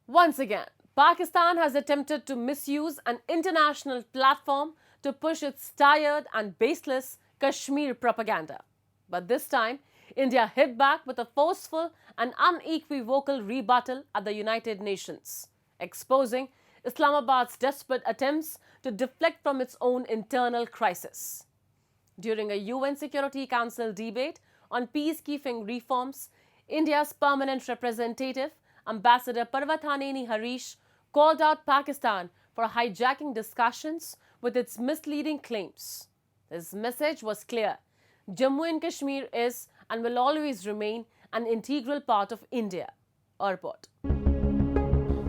Once again, Pakistan has attempted to misuse an international platform to push its tired and baseless Kashmir propaganda. But this time, India hit back with a forceful and unequivocal rebuttal at the United Nations, exposing Islamabad's desperate attempts to deflect from its own internal crisis. During a UN Security Council debate on peacekeeping reforms, India's permanent representative, Ambassador Parvathaneni Harish, called out Pakistan for hijacking discussions with its misleading claims. His message was clear: Jammu and Kashmir is and will always remain an integral part of India. Report.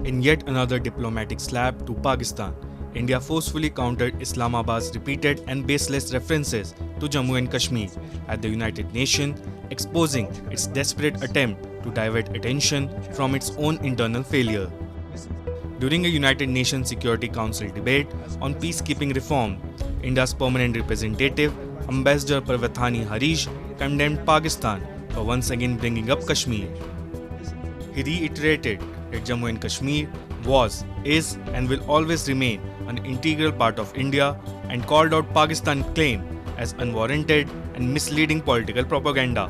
In yet another diplomatic slap to Pakistan, India forcefully countered Islamabad's repeated and baseless references to Jammu and Kashmir at the United Nations, exposing its desperate attempt to divert attention from its own internal failure. During a United Nations Security Council debate on peacekeeping reform, India's permanent representative, Ambassador Parvathaneni Harish, condemned Pakistan for once again bringing up Kashmir. He reiterated that Jammu and Kashmir was, is and will always remain an integral part of India and called out Pakistan's claim as unwarranted and misleading political propaganda.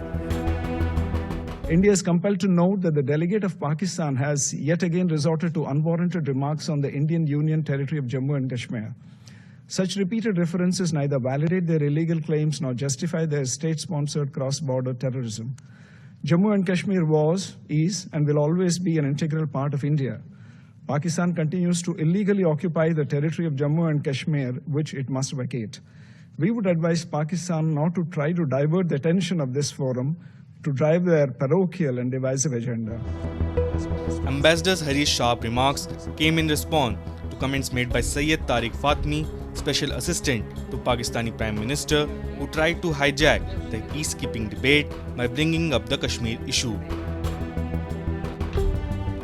India is compelled to note that the delegate of Pakistan has yet again resorted to unwarranted remarks on the Indian Union territory of Jammu and Kashmir. Such repeated references neither validate their illegal claims nor justify their state-sponsored cross-border terrorism. Jammu and Kashmir was, is, and will always be an integral part of India. Pakistan continues to illegally occupy the territory of Jammu and Kashmir, which it must vacate. We would advise Pakistan not to try to divert the attention of this forum to drive their parochial and divisive agenda. Ambassador Harish's sharp remarks came in response to comments made by Syed Tariq Fatmi, Special Assistant to Pakistani Prime Minister, who tried to hijack the peacekeeping debate by bringing up the Kashmir issue.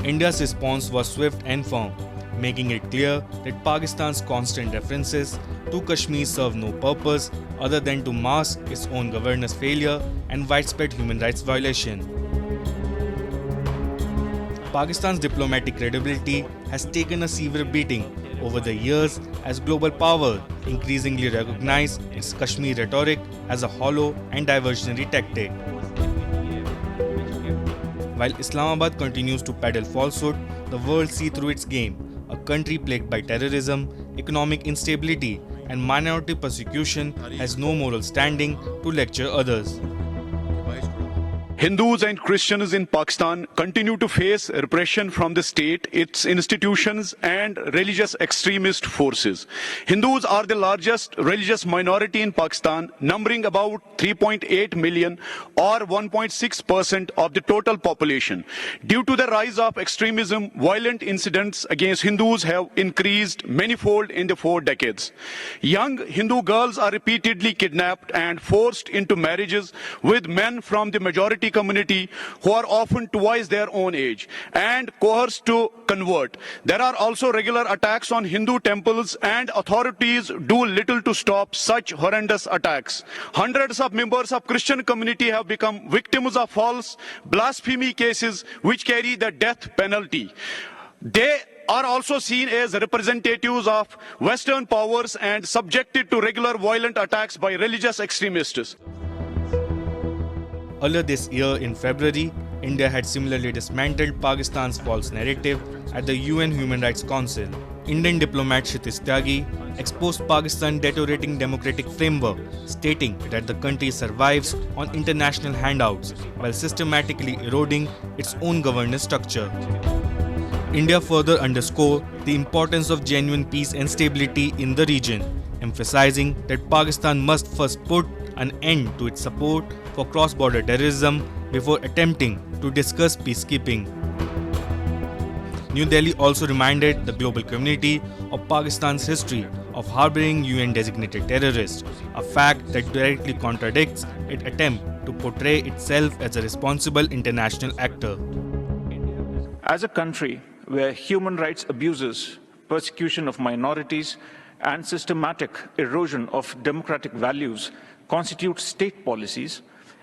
India's response was swift and firm, making it clear that Pakistan's constant references to Kashmir serve no purpose other than to mask its own governance failure and widespread human rights violation. Pakistan's diplomatic credibility has taken a severe beating over the years as global power increasingly recognize its Kashmir rhetoric as a hollow and diversionary tactic. While Islamabad continues to peddle falsehood, the world sees through its game. A country plagued by terrorism, economic instability, and minority persecution has no moral standing to lecture others. Hindus and Christians in Pakistan continue to face repression from the state, its institutions, and religious extremist forces. Hindus are the largest religious minority in Pakistan, numbering about 3.8 million or 1.6% of the total population. Due to the rise of extremism, violent incidents against Hindus have increased manifold in the 4 decades. Young Hindu girls are repeatedly kidnapped and forced into marriages with men from the majority community who are often twice their own age and coerced to convert. There are also regular attacks on Hindu temples, and authorities do little to stop such horrendous attacks. Hundreds of members of Christian community have become victims of false blasphemy cases which carry the death penalty. They are also seen as representatives of Western powers and subjected to regular violent attacks by religious extremists. Earlier this year in February, India had similarly dismantled Pakistan's false narrative at the UN Human Rights Council. Indian diplomat Kshitiz Tyagi exposed Pakistan's deteriorating democratic framework, stating that the country survives on international handouts while systematically eroding its own governance structure. India further underscored the importance of genuine peace and stability in the region, emphasizing that Pakistan must first put an end to its support for cross-border terrorism before attempting to discuss peacekeeping. New Delhi also reminded the global community of Pakistan's history of harboring UN-designated terrorists, a fact that directly contradicts its attempt to portray itself as a responsible international actor. As a country where human rights abuses, persecution of minorities, and systematic erosion of democratic values constitute state policies,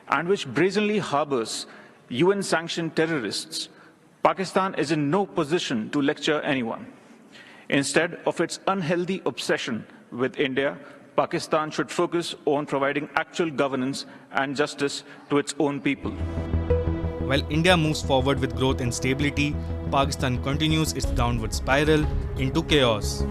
and which brazenly harbors UN-sanctioned terrorists, Pakistan is in no position to lecture anyone. Instead of its unhealthy obsession with India, Pakistan should focus on providing actual governance and justice to its own people. While India moves forward with growth and stability, Pakistan continues its downward spiral into chaos.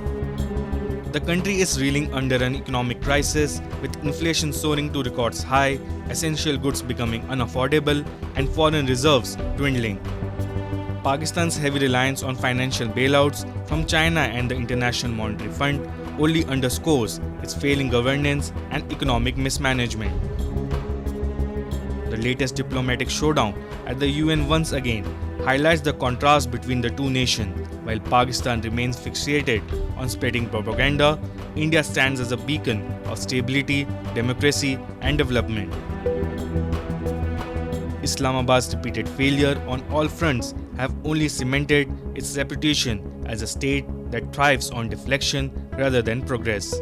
The country is reeling under an economic crisis, with inflation soaring to records high, essential goods becoming unaffordable, and foreign reserves dwindling. Pakistan's heavy reliance on financial bailouts from China and the International Monetary Fund only underscores its failing governance and economic mismanagement. The latest diplomatic showdown at the UN once again highlights the contrast between the two nations. While Pakistan remains fixated on spreading propaganda, India stands as a beacon of stability, democracy, and development. Islamabad's repeated failure on all fronts have only cemented its reputation as a state that thrives on deflection rather than progress.